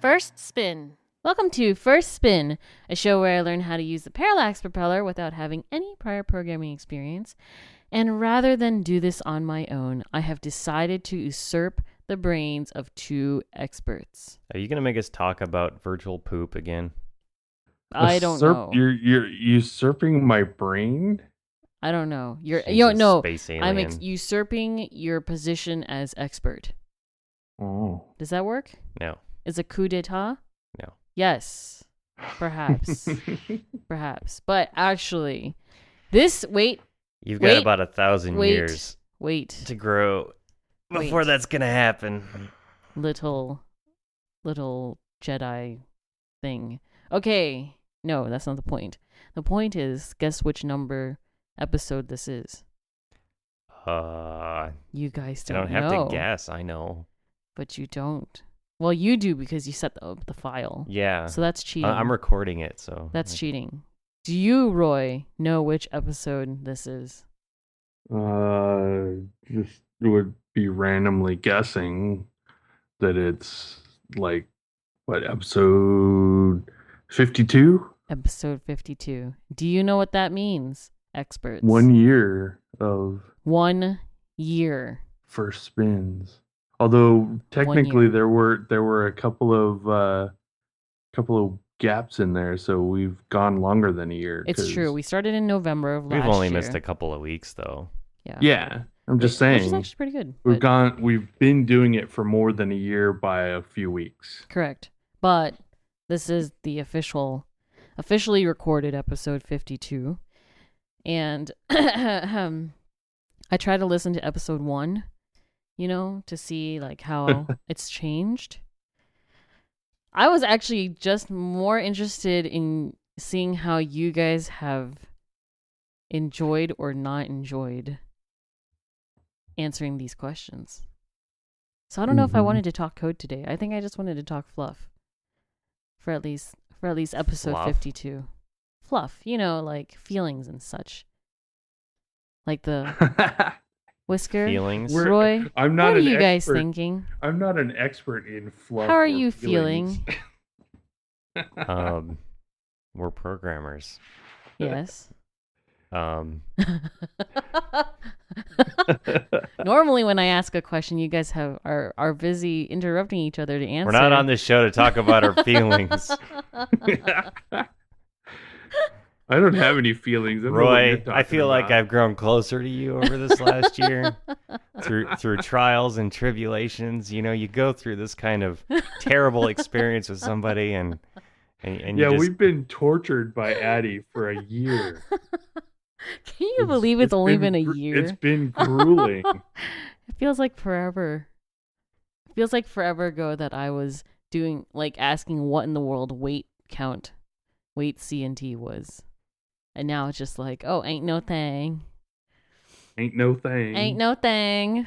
First Spin. Welcome to First Spin, a show where I learn how to use the parallax propeller without having any prior programming experience. And rather than do this on my own, I have decided to usurp the brains of two experts. Are you going to make us talk about virtual poop again? I don't know. You're usurping my brain? I don't know. She's You a don't know. space I'm alien. usurping your position as expert. Oh. Does that work? No. Is a coup d'etat? No. Yes. Perhaps. Perhaps. But actually, wait, You've got about 1,000 years wait. to grow before that's going to happen. Little Jedi thing. Okay. No, that's not the point. The point is, guess which number episode this is. You guys I don't don't have know. to guess. I know. But you don't. Well, you do because you set the file. Yeah. So that's cheating. I'm recording it, so. That's cheating. Do you, Roy, know which episode this is? Just would be randomly guessing that it's like, what, episode 52? Episode 52. Do you know what that means, experts? 1 year of 1 year. first spins. Although technically there were a couple of gaps in there, so we've gone longer than a year. It's true. We started in November of last year. We've only missed a couple of weeks, though. Yeah. I'm just saying. Which is actually pretty good. We've been doing it for more than a year by a few weeks. Correct. But this is the officially recorded episode 52. And I tried to listen to episode 1, to see like how it's changed. I was actually just more interested in seeing how you guys have enjoyed or not enjoyed answering these questions. So I don't know if I wanted to talk code today. I think I just wanted to talk fluff for at least episode Fluff? 52. Fluff, like feelings and such. Like the Whisker, Feelings? Roy, I'm not what are an you guys expert. thinking? I'm not an expert in fluff. How are or you feelings. feeling? We're programmers. Yes. We're Normally when I ask a question, you guys are busy interrupting each other to answer. not on this show to talk about our feelings. I don't have any feelings. I don't know what Roy, you're I talking feel like about. I've grown closer to you over this last year through trials and tribulations. You go through this kind of terrible experience with somebody, and Yeah, we've been tortured by Addie for a year. Can you believe it's only been a year? It's been grueling. It feels like forever. It feels like forever ago that I was asking what in the world weight C&T was. And now it's just like, oh, ain't no thing. Ain't no thing. Ain't no thing.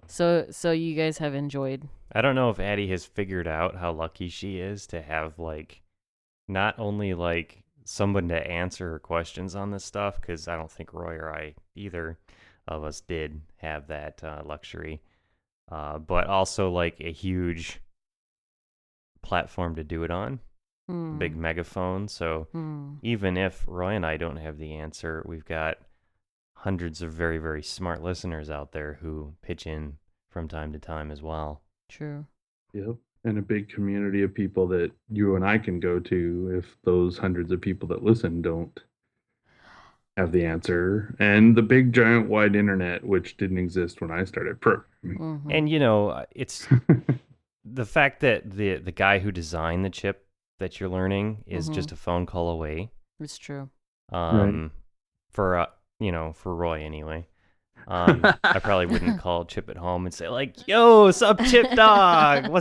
So you guys have enjoyed. I don't know if Addie has figured out how lucky she is to have not only someone to answer her questions on this stuff, because I don't think Roy or I, either of us, did have that luxury, but also a huge platform to do it on. Big megaphone. So even if Roy and I don't have the answer, we've got hundreds of very, very smart listeners out there who pitch in from time to time as well. True. Yep. And a big community of people that you and I can go to if those hundreds of people that listen don't have the answer. And the big giant wide internet, which didn't exist when I started programming. Mm-hmm. And it's the fact that the guy who designed the chip that you're learning is just a phone call away. It's true. Right. For Roy anyway. I probably wouldn't call Chip at home and say "Yo, sup, Chip dog?" No,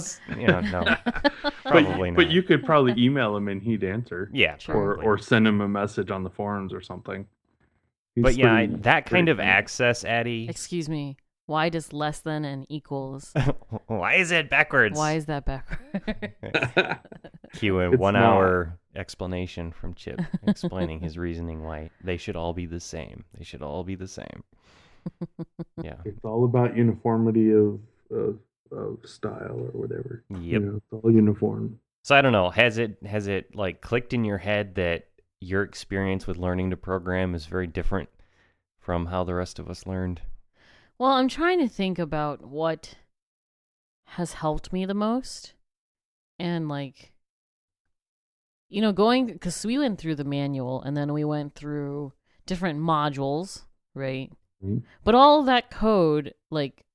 probably not. But you could probably email him and he'd answer. Yeah, probably. or send him a message on the forums or something. But yeah, that kind of access, Addie. Excuse me. Why does less than and equals? Why is it backwards? Why is that backwards? Cue a 1 hour explanation from Chip explaining his reasoning why they should all be the same. They should all be the same. Yeah. It's all about uniformity of of style or whatever. Yep. It's all uniform. So I don't know. Has it like clicked in your head that your experience with learning to program is very different from how the rest of us learned? Well, I'm trying to think about what has helped me the most. And like, going, because we went through the manual and then we went through different modules, right? Mm-hmm. But all that code, like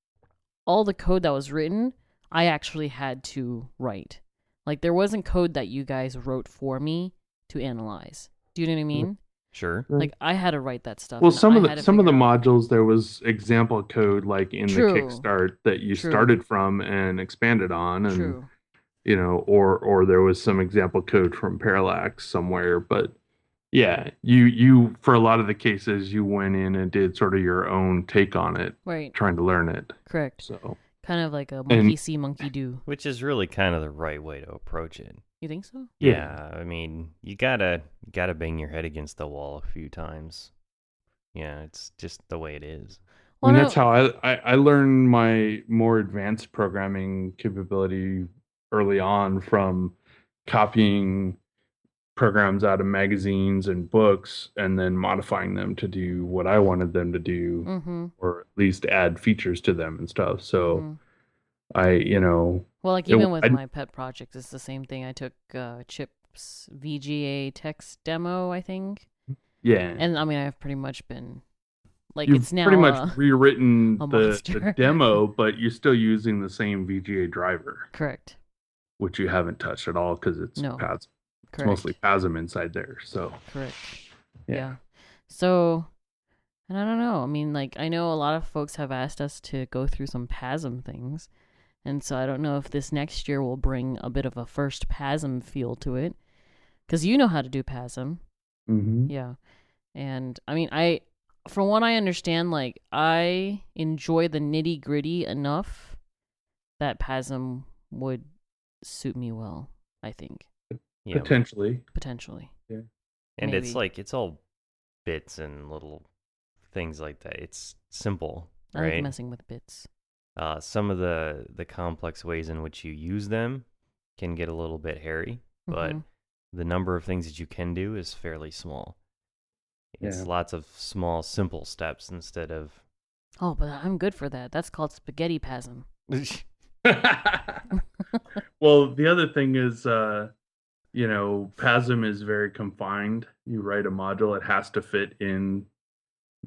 all the code that was written, I actually had to write. Like there wasn't code that you guys wrote for me to analyze. Do you know what I mean? Sure. Like I had to write that stuff. Well, and some I of had the to some of the figure out- modules there was example code like in True. the Kickstart that you True. started from and expanded on, and True. or there was some example code from Parallax somewhere. But yeah, you for a lot of the cases you went in and did sort of your own take on it, Right. trying to learn it. Correct. So Kind of like a monkey see, monkey do. Which is really kind of the right way to approach it. You think so? Yeah, I mean, you gotta bang your head against the wall a few times. Yeah, it's just the way it is. I mean, that's how I learned my more advanced programming capability early on from copying programs out of magazines and books and then modifying them to do what I wanted them to do, Mm-hmm. or at least add features to them and stuff. So Mm-hmm. I, Well, like even with my pet project, it's the same thing. I took Chip's VGA text demo, I think. Yeah. And I mean, I've pretty much been like You've it's now pretty much rewritten a the monster. demo, but you're still using the same VGA driver, correct. which you haven't touched at all because it's No. Passim. It's Correct. mostly Passim inside there. So Correct. yeah. Yeah. So, and I don't know. I mean, like I know a lot of folks have asked us to go through some Passim things. And so I don't know if this next year will bring a bit of a first Passim feel to it. Because you know how to do Passim. Mm-hmm. Yeah. And I mean, from what I understand, like I enjoy the nitty gritty enough that Passim would suit me well, I think. Yeah, Potentially. Yeah. and maybe. it's like it's all bits and little things like that. It's simple, I right? like messing with bits. Some of the complex ways in which you use them can get a little bit hairy, but Mhm. the number of things that you can do is fairly small. It's Yeah. lots of small, simple steps instead of. Oh, but I'm good for that. That's called spaghetti Passim. Well, the other thing is, Passim is very confined. You write a module, it has to fit in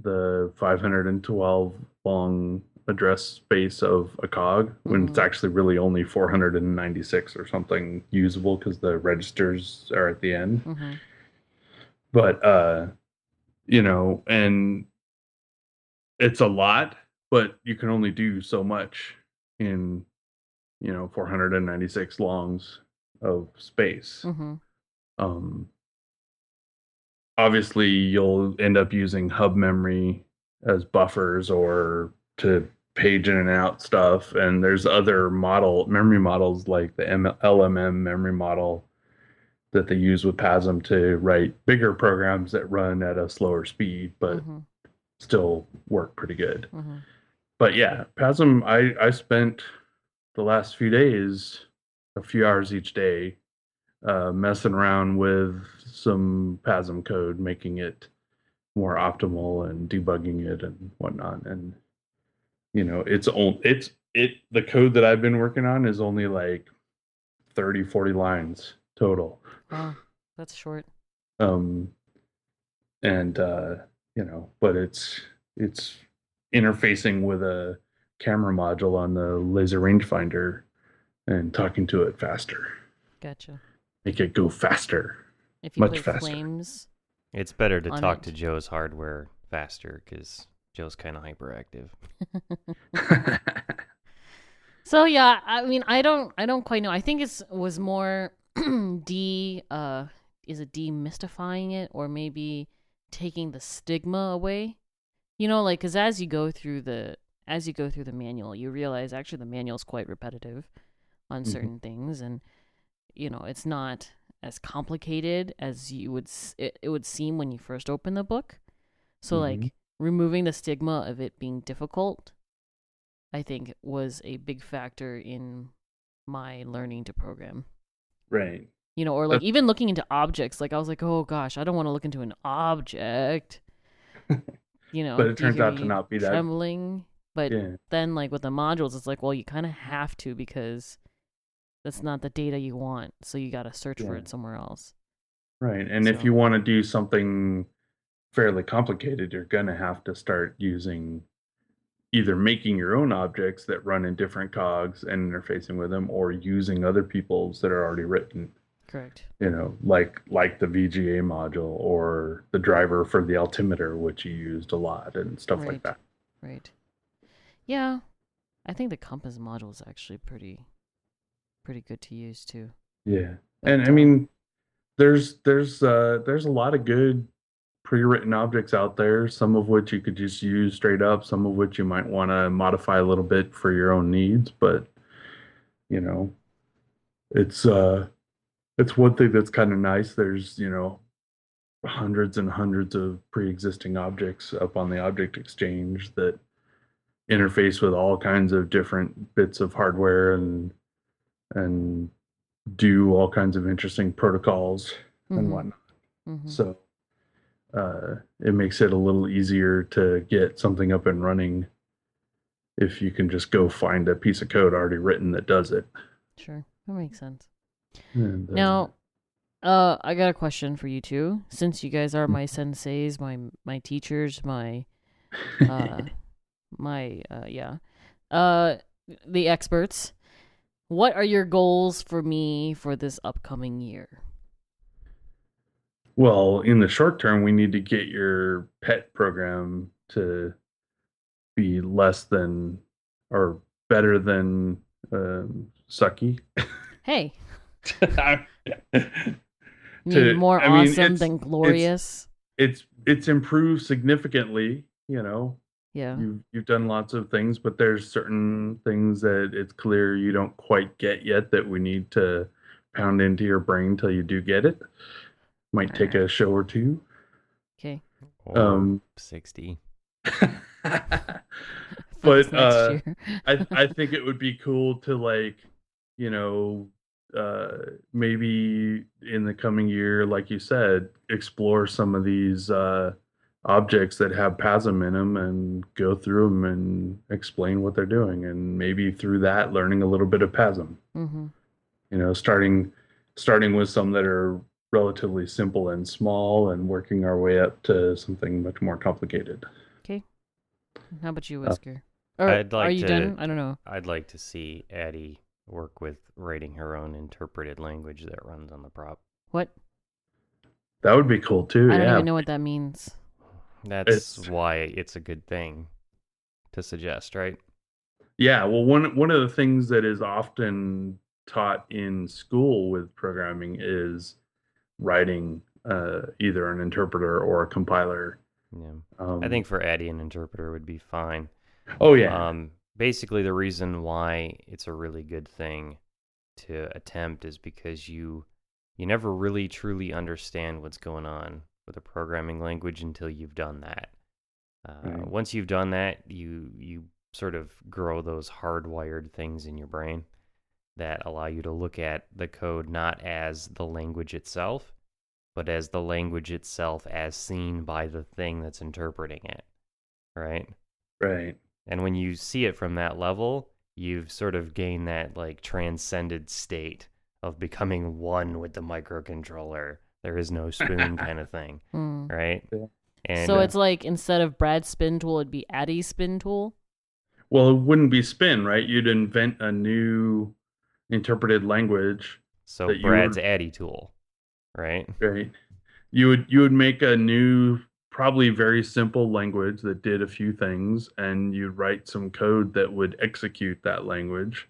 the 512 long address space of a cog when it's actually really only 496 or something usable because the registers are at the end. Mm-hmm. But, and it's a lot, but you can only do so much in 496 longs of space. Mm-hmm. Obviously you'll end up using hub memory as buffers or to page in and out stuff, and there's other memory models like the LMM memory model that they use with Passim to write bigger programs that run at a slower speed but still work pretty good. But yeah, Passim, I spent the last few days, a few hours each day, messing around with some Passim code, making it more optimal and debugging it and whatnot. And the code that I've been working on is only like 30, 40 lines total. Wow, that's short. But it's interfacing with a camera module on the laser rangefinder and talking to it faster. Gotcha. Make it go faster. If you much play faster. Flames, It's better to on talk it. to Joe's hardware faster because Joe's kind of hyperactive. So yeah, I mean, I don't quite know. I think was more is it demystifying it or maybe taking the stigma away? Like cuz as you go through the manual, you realize actually the manual is quite repetitive on certain things, and it's not as complicated as it would seem when you first open the book. So like removing the stigma of it being difficult, I think, was a big factor in my learning to program. Right. You know, or like even looking into objects, like I was like, oh gosh, I don't want to look into an object. You know, But it do you turns hear out to me not be that. trembling? But Yeah. then, like with the modules, it's like, well, you kind of have to because that's not the data you want, so you got to search for Yeah. it somewhere else. Right. And if So- you want to do something fairly complicated, you're going to have to start using either making your own objects that run in different cogs and interfacing with them, or using other people's that are already written. Correct. You know, like the VGA module or the driver for the altimeter, which you used a lot and stuff like Right. that. Right. Yeah, I think the compass module is actually pretty good to use too. Yeah. But, And I mean, there's a lot of good pre-written objects out there, some of which you could just use straight up, some of which you might want to modify a little bit for your own needs, but you know, it's one thing that's kind of nice. There's, hundreds and hundreds of pre-existing objects up on the object exchange that interface with all kinds of different bits of hardware and do all kinds of interesting protocols and whatnot. Mm-hmm. So it makes it a little easier to get something up and running if you can just go find a piece of code already written that does it. Sure, that makes sense. And, Now, I got a question for you two. Since you guys are my senseis, my teachers, the experts. What are your goals for me for this upcoming year? well, in the short term, we need to get your pet program to be less than or better than sucky. Hey, To- need more I mean, awesome than glorious. It's improved significantly. You know, Yeah. you've done lots of things, but there's certain things that it's clear you don't quite get yet that we need to pound into your brain till you do get it. Might take a show or two. Okay. Or 60. For this But next year. I think it would be cool to, like, maybe in the coming year, like you said, explore some of these objects that have Passim in them and go through them and explain what they're doing, and maybe through that learning a little bit of Passim. Mm-hmm. Starting with some that are relatively simple and small, and working our way up to something much more complicated. Okay. How about you, Whisker? Or I'd like are you to- done? I don't know. I'd like to see Addie work with writing her own interpreted language that runs on the prop. What? That would be cool too. I don't yeah. even know what that means. That's why it's a good thing to suggest, right? Yeah, well, one of the things that is often taught in school with programming is writing either an interpreter or a compiler. Yeah. I think for Addie, an interpreter would be fine. Oh yeah. Basically, the reason why it's a really good thing to attempt is because you never really truly understand what's going on with a programming language until you've done that. Right. Once you've done that, you sort of grow those hardwired things in your brain that allow you to look at the code not as the language itself, but as the language itself as seen by the thing that's interpreting it, right? Right. And when you see it from that level, you've sort of gained that like transcended state of becoming one with the microcontroller. There is no spoon kind of thing, right? Yeah. And So it's like instead of Brad's spin tool, it'd be Addie's spin tool? Well, it wouldn't be spin, right? You'd invent a new interpreted language. so that you Brad's would- Addie tool, right? Right. You would make a new, probably very simple language that did a few things, and you'd write some code that would execute that language.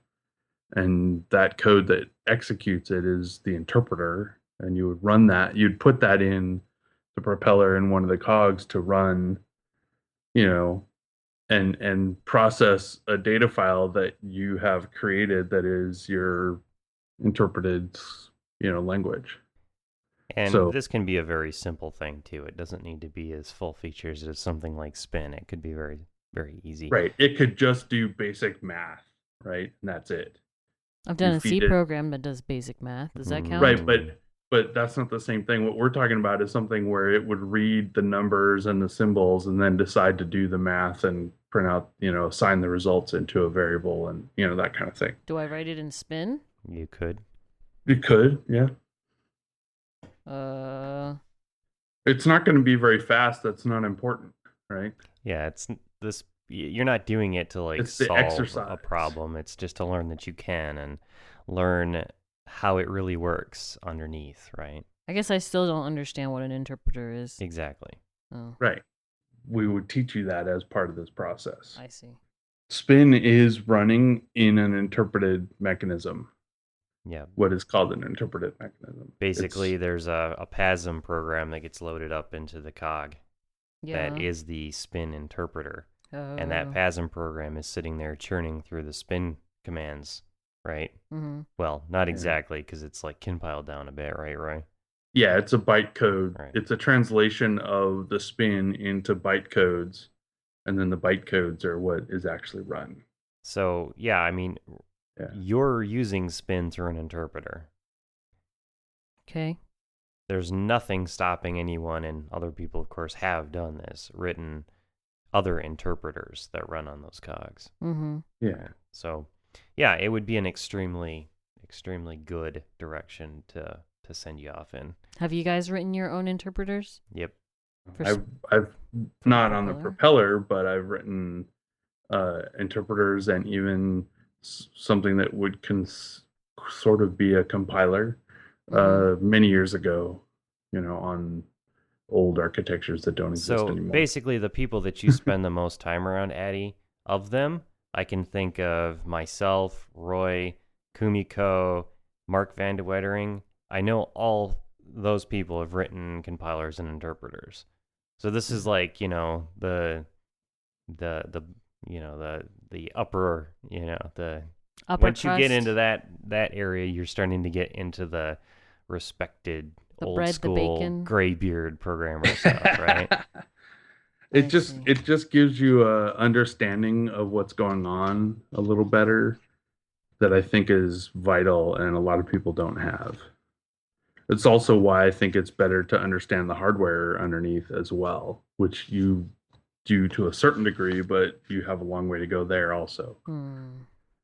And that code that executes it is the interpreter. And you would run that. You'd put that in the propeller in one of the cogs to run, and process a data file that you have created that is your interpreted, language. And So- this can be a very simple thing too. It doesn't need to be as full features as something like spin. It could be very, very easy. Right. It could just do basic math, right? And that's it. I've done You a C feed it. program that does basic math. Does that count? Right, but that's not the same thing. What we're talking about is something where it would read the numbers and the symbols and then decide to do the math and print out, assign the results into a variable and, that kind of thing. Do I write it in spin? You could. You could, yeah. It's not going to be very fast. That's not important, right? Yeah, it's this. You're not doing it to like It's the solve exercise. a problem. It's just to learn that you can and learn how it really works underneath, right? I guess I still don't understand what an interpreter is. Exactly. Oh, Right. We would teach you that as part of this process. I see. Spin is running in an interpreted mechanism. Yeah. What is called an interpreted mechanism. Basically, there's a Passim program that gets loaded up into the cog Yeah. that is the spin interpreter. Oh. And that Passim program is sitting there churning through the spin commands, right? Mm-hmm. Well, not exactly, because it's like compiled down a bit, right, Roy? Yeah, it's a byte code. Right. It's a translation of the spin into byte codes, and then the byte codes are what is actually run. So, yeah, I mean, you're using spin through an interpreter. Okay. There's nothing stopping anyone, and other people, of course, have done this, written other interpreters that run on those cogs. Mm-hmm. Yeah. So, yeah, it would be an extremely, extremely good direction to send you off in. Have you guys written your own interpreters? Yep. I've not on the propeller? propeller, but I've written interpreters and even something that would sort of be a compiler many years ago, on old architectures that don't exist anymore. So basically, the people that you spend the most time around, Addie, of them, I can think of myself, Roy, Kumiko, Mark Van de Wettering. I know all those people have written compilers and interpreters. So this is like, the upper, the Upper once you crust. get into that area, you're starting to get into the respected The old bread, the school bacon. graybeard programmer stuff, right? It just gives you a understanding of what's going on a little better that I think is vital and a lot of people don't have. It's also why I think it's better to understand the hardware underneath as well, which you do to a certain degree, but you have a long way to go there also.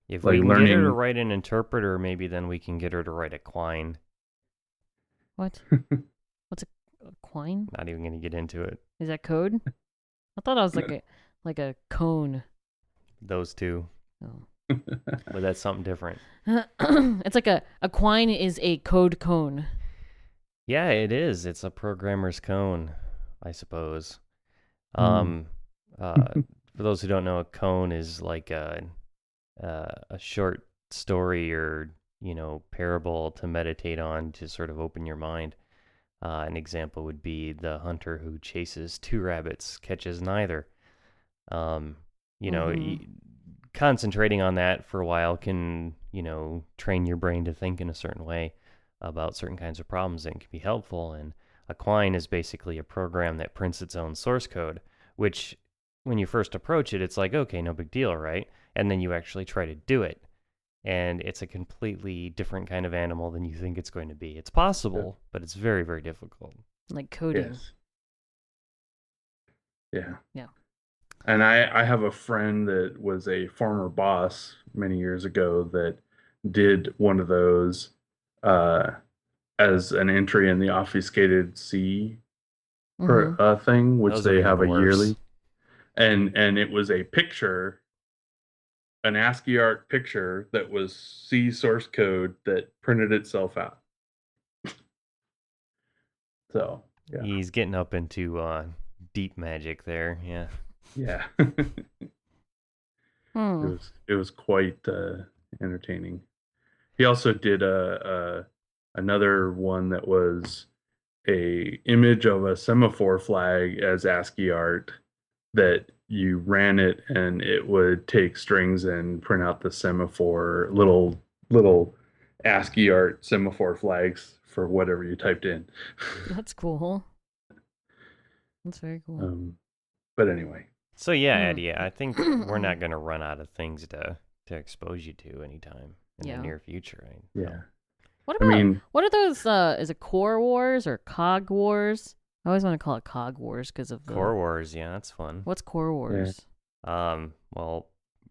If Like we can learning- get her to write an interpreter, maybe then we can get her to write a quine. What? What's a quine? Not even going to get into it. Is that code? I thought I was like a cone. Those two. Oh. But that's something different. It's like a quine is a code cone. Yeah, it is. It's a programmer's cone, I suppose. For those who don't know, a cone is like a short story or parable to meditate on to sort of open your mind. An example would be the hunter who chases two rabbits, catches neither. Concentrating on that for a while can, train your brain to think in a certain way about certain kinds of problems and can be helpful. And a quine is basically a program that prints its own source code, which when you first approach it, it's like, okay, no big deal, right? And then you actually try to do it. And it's a completely different kind of animal than you think it's going to be. It's possible, but it's very, very difficult. Like coding. Yes. Yeah. Yeah. And I have a friend that was a former boss many years ago that did one of those as an entry in the obfuscated C thing, which Those they are have a the worst. yearly. And it was a picture, an ASCII art picture that was C source code that printed itself out. So, yeah. He's getting up into deep magic there, yeah. Yeah. It was quite entertaining. He also did another one that was a image of a semaphore flag as ASCII art that you ran it and it would take strings and print out the semaphore little ASCII art semaphore flags for whatever you typed in. That's cool. That's very cool. But anyway, So yeah, Hmm. Addie, I think we're not going to run out of things to expose you to anytime in Yeah. the near future. Yeah. What I about mean, what are those? Is it Core Wars or Cog Wars? I always want to call it Cog Wars because of the. Core Wars, yeah, that's fun. What's Core Wars? Well,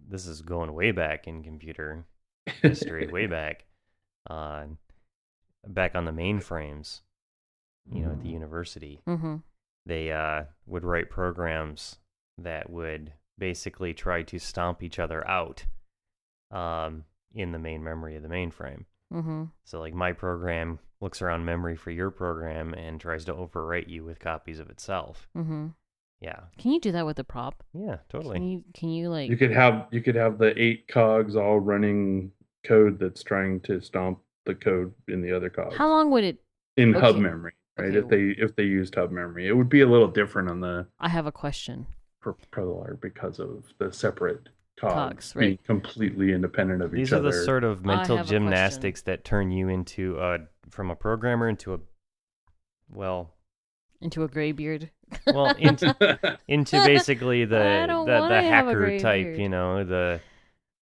this is going way back in computer history, way back. Back on the mainframes, at the university. Mm-hmm. They would write programs that would basically try to stomp each other out in the main memory of the mainframe. Mm-hmm. So, like, my program looks around memory for your program and tries to overwrite you with copies of itself. Mm-hmm. Yeah. Can you do that with a prop? Yeah, totally. Can you like? you could have the 8 cogs all running code that's trying to stomp the code in the other cogs. How long would it? In hub Okay. memory, right? Okay. If they used hub memory, it would be a little different on the I have a question. propeller because of the separate Cogs, being right. completely independent of These each are other. the sort of I mental have a gymnastics that turn you into from a programmer into a Into a graybeard. into basically I the don't the wanna have a hacker gray type, beard.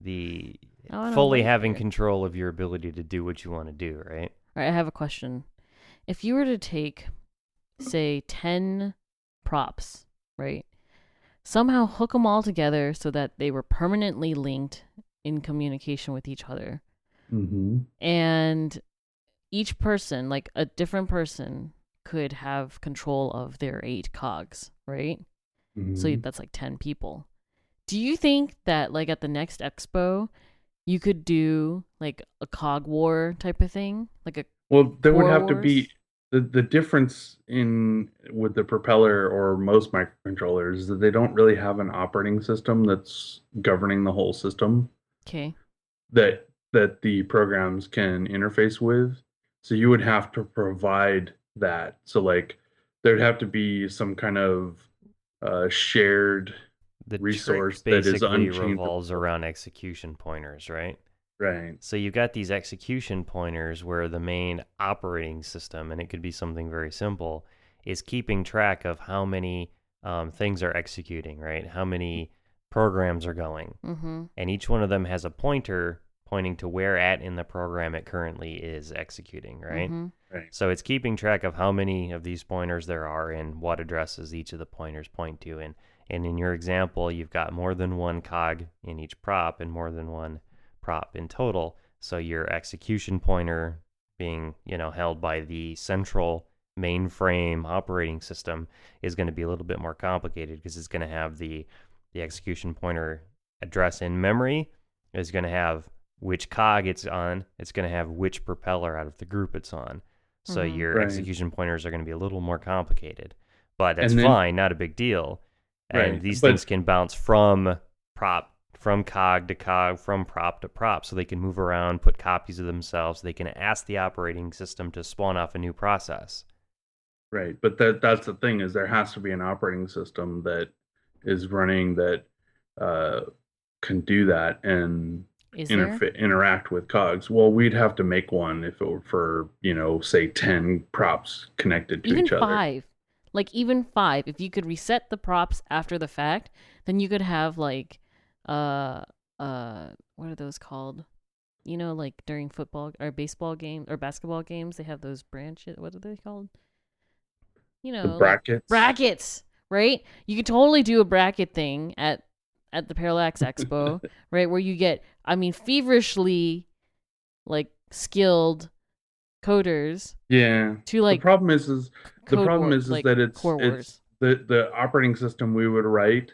the I want a fully white having beard. control of your ability to do what you want to do, right? All right, I have a question. If you were to take, say, 10 props, right? Somehow hook them all together so that they were permanently linked in communication with each other. Mm-hmm. And each person, like a different person, could have control of their 8 cogs, right? Mm-hmm. So that's like 10 people. Do you think that, like, at the next expo, you could do like a Cog War type of thing? Well, there would Core have to Wars? be the difference in with the propeller or most microcontrollers is that they don't really have an operating system that's governing the whole system Okay. that the programs can interface with. So you would have to provide that. So like there'd have to be some kind of shared The resource trick that is basically unchangeable. revolves around execution pointers, right? Right. So you've got these execution pointers where the main operating system, and it could be something very simple, is keeping track of how many things are executing, right? How many programs are going. Mm-hmm. And each one of them has a pointer pointing to where at in the program it currently is executing, right? Mm-hmm. Right. So it's keeping track of how many of these pointers there are and what addresses each of the pointers point to. And in your example, you've got more than one cog in each prop and more than one prop in total. So your execution pointer being, held by the central mainframe operating system is going to be a little bit more complicated because it's going to have the execution pointer address in memory, is going to have which cog it's on, it's going to have which propeller out of the group it's on. So Mhm. your Right. execution pointers are going to be a little more complicated. But that's And then- fine, not a big deal. And Right, these but- things can bounce from cog to cog, from prop to prop, so they can move around, put copies of themselves. They can ask the operating system to spawn off a new process. Right, but that's the thing is there has to be an operating system that is running that can do that and Is there? interact with cogs. Well, we'd have to make one if it were for, say 10 props connected to Even each other. 5. Like, even 5. If you could reset the props after the fact, then you could have, like, what are those called? Like during football or baseball games or basketball games, they have those branches. What are they called? The Like brackets. brackets, right? You could totally do a bracket thing at the Parallax Expo, right? Where you get, feverishly, like, skilled coders Yeah. to, like, the problem is like, that it's Core Wars. the operating system we would write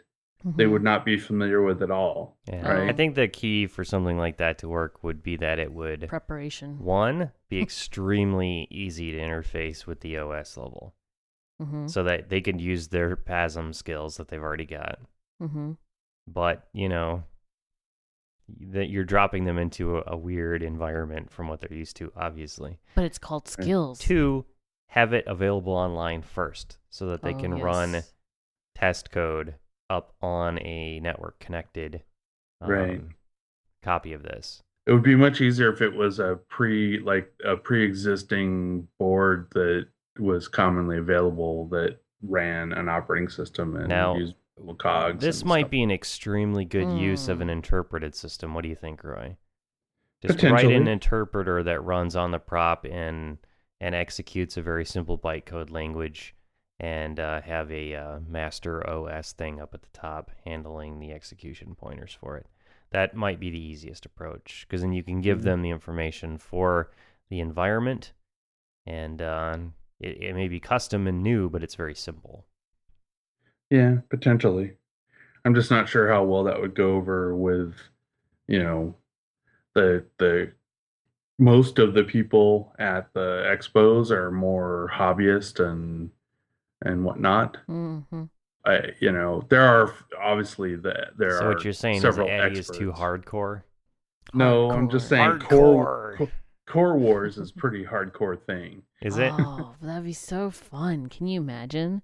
they Mhm. would not be familiar with at all. Yeah. Right. I think the key for something like that to work would be that it would, Preparation. one, be extremely easy to interface with the OS level Mm-hmm. so that they could use their Passim skills that they've already got. Mm-hmm. But, that you're dropping them into a weird environment from what they're used to, obviously. But it's called skills. Two, have it available online first so that they Oh, can yes. run test code up on a network connected Right. copy of this. It would be much easier if it was a pre-existing board that was commonly available that ran an operating system and Now, used cogs. This and might stuff. be an extremely good use of an interpreted system. What do you think, Roy? Just write Potentially. an interpreter that runs on the prop and executes a very simple bytecode language, and have a master OS thing up at the top handling the execution pointers for it. That might be the easiest approach, because then you can give them the information for the environment, and it may be custom and new, but it's very simple. Yeah, potentially. I'm just not sure how well that would go over with, the most of the people at the expos are more hobbyist and whatnot. Mm-hmm. There are obviously there So are what you're saying is several Addie experts. is too hardcore? No, I'm just saying Hardcore. Core Wars is pretty hardcore thing. Is it? Oh, that'd be so fun. Can you imagine?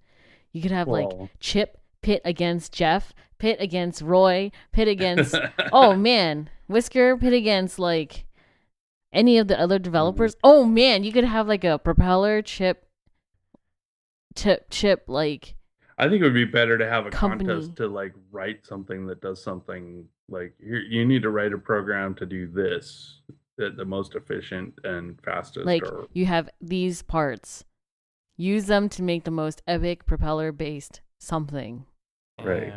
You could have like Well, Chip pit against Jeff, pit against Roy, pit against oh man, Whisker pit against like any of the other developers. Oh man, you could have like a propeller chip like I think it would be better to have a company. contest to like write something that does something like you need to write a program to do this the most efficient and fastest. Like or you have these parts. Use them to make the most epic propeller based something. Right.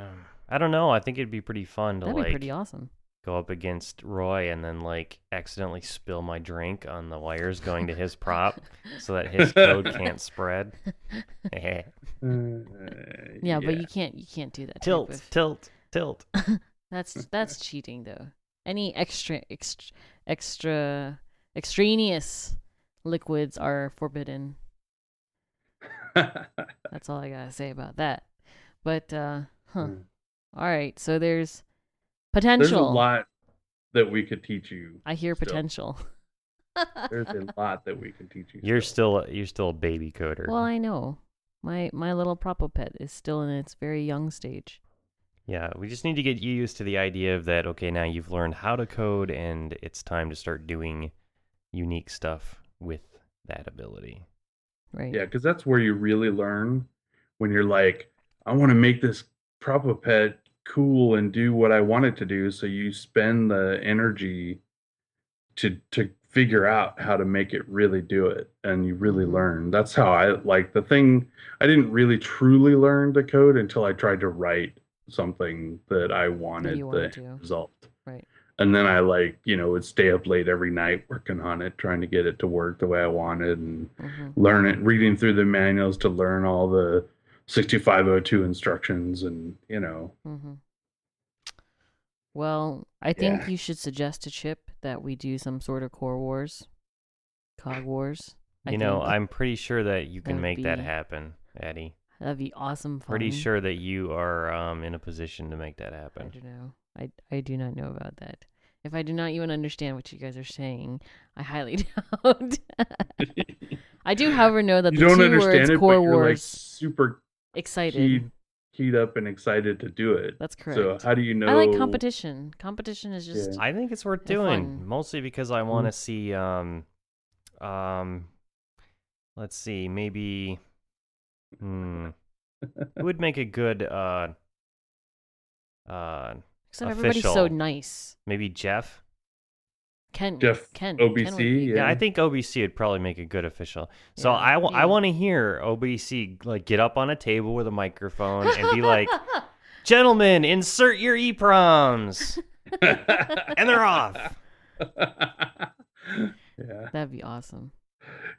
I don't know. I think it'd be pretty fun to That'd be pretty awesome. go up against Roy and then like accidentally spill my drink on the wires going to his prop so that his code can't spread. Yeah, but you can't do that. Tilt. That's cheating though. Any extraneous liquids are forbidden. That's all I gotta say about that. But all right, so there's potential. There's a lot that we could teach you. I hear still. potential. There's a lot that we can teach you. You're still a baby coder. Well, I know. My little Propopet is still in its very young stage. Yeah, we just need to get you used to the idea of that, okay, now you've learned how to code and it's time to start doing unique stuff with that ability. Right. Yeah, because that's where you really learn when you're like, I want to make this Propopet cool and do what I want it to do. So you spend the energy to figure out how to make it really do it, and you really learn. That's how I like the thing. I didn't really truly learn to code until I tried to write something that I wanted the result. Right. And then I would stay up late every night working on it, trying to get it to work the way I wanted, and learn it, reading through the manuals to learn all the 6502 instructions, and Well, I think you should suggest to Chip that we do some sort of Core Wars, Cog Wars. I'm pretty sure that you can make that happen, Addie. That'd be awesome fun. Pretty sure that you are in a position to make that happen. I don't know. I do not know about that. If I do not even understand what you guys are saying, I highly doubt. I do, however, know that you the don't two understand words it, Core but you're Wars like super excited. Keyed up and excited to do it. That's correct. So how do you know? I like competition. Competition is just. I think it's worth doing, fun. mostly because I want to see. Let's see, maybe. It would make a good Except everybody's so nice. Maybe Jeff. Ken OBC. Yeah, I think OBC would probably make a good official. So I want to hear OBC like get up on a table with a microphone and be like, "Gentlemen, insert your EPROMs," and they're off. Yeah, that'd be awesome.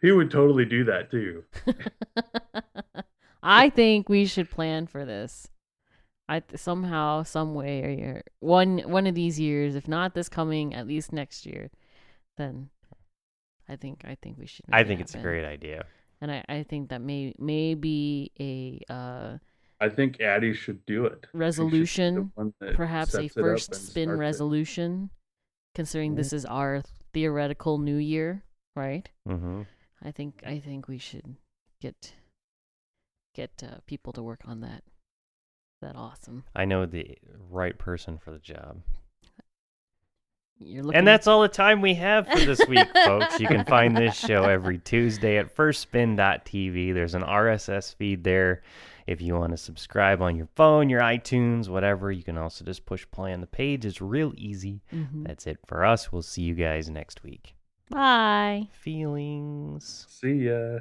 He would totally do that too. I think we should plan for this. Somehow, some way, or one of these years, if not this coming, at least next year, then I think we should. I think it's a great idea, and I think that may be a. I think Addie should do it. Resolution, perhaps a first spin resolution, considering this is our theoretical new year, right? Mm-hmm. I think we should get people to work on that. That awesome. I know the right person for the job. You're looking. And that's all the time we have for this week, folks. You can find this show every Tuesday at firstspin.tv. There's an RSS feed there. If you want to subscribe on your phone, your iTunes, whatever, you can also just push play on the page. It's real easy. That's it for us. We'll see you guys next week. Bye. Feelings. See ya.